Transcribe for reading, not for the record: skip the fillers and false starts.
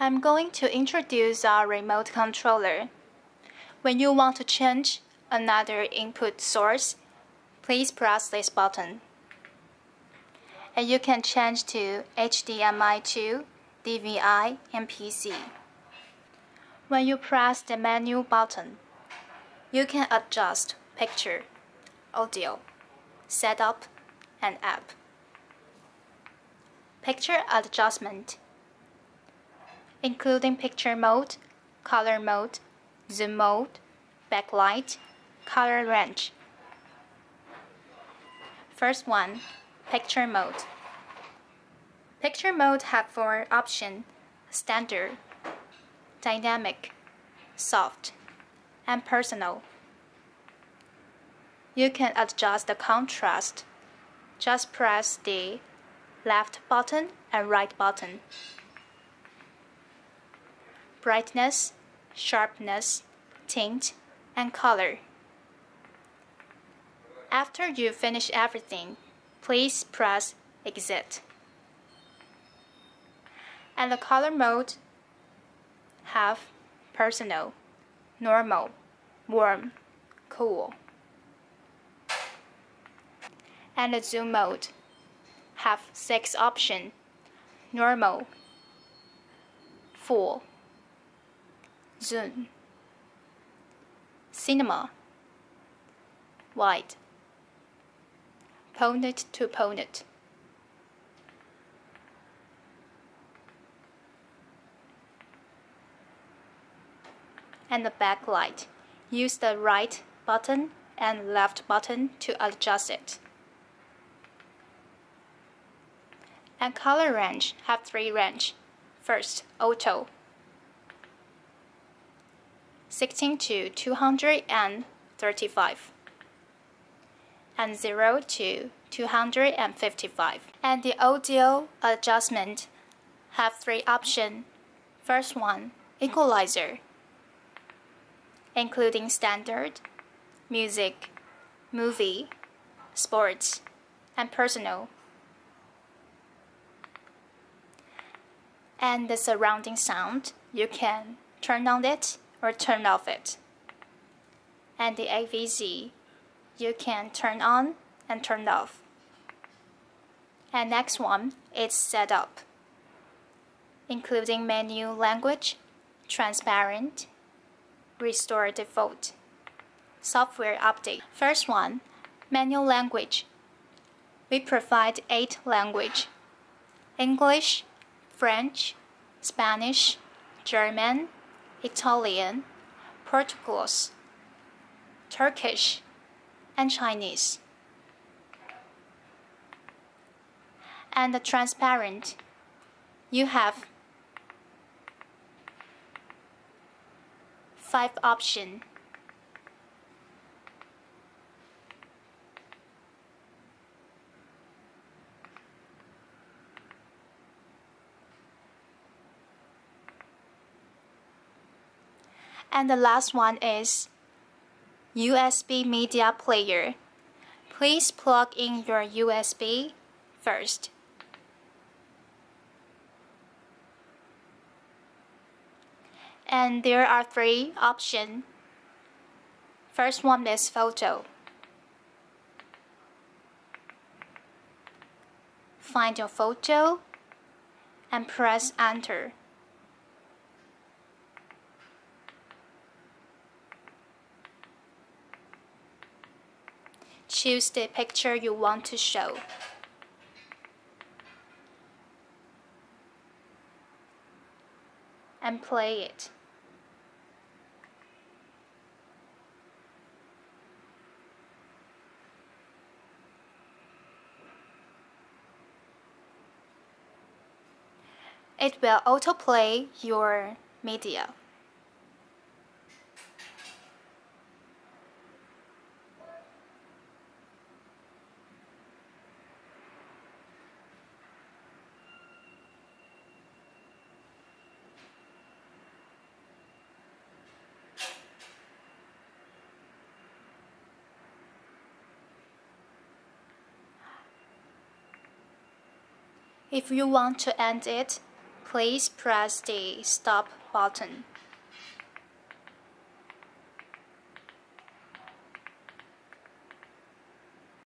I'm going to introduce our remote controller. When you want to change another input source, please press this button. And you can change to HDMI to DVI and PC. When you press the menu button, you can adjust picture, audio, setup, and app. Picture adjustment, including picture mode, color mode, zoom mode, backlight, color range. First one, picture mode. Picture mode have 4 options: standard, dynamic, soft, and personal. You can adjust the contrast. Just press the left button and right button. Brightness, sharpness, tint, and color. After you finish everything, please press Exit. And the color mode have personal, normal, warm, cool. And the zoom mode have 6 options: normal, full, zoom, cinema, wide, point to point. And the backlight, use the right button and left button to adjust it. And color range have 3 range. First, auto, 16 to 235, and 0 to 255. And the audio adjustment have 3 options. First one, equalizer, including standard, music, movie, sports, and personal. And the surrounding sound, you can turn on it or turn off it. And the AVZ, you can turn on and turn off. And next one is setup, including menu language, transparent, restore default, software update. First one, menu language. We provide 8 languages: English, French, Spanish, German, Italian, Portuguese, Turkish, and Chinese. And the transparent, you have 5 options. And the last one is USB media player. Please plug in your USB first. And there are 3 options. First one is photo. Find your photo and press enter. Choose the picture you want to show. And play it. It will autoplay your media. If you want to end it, please press the stop button.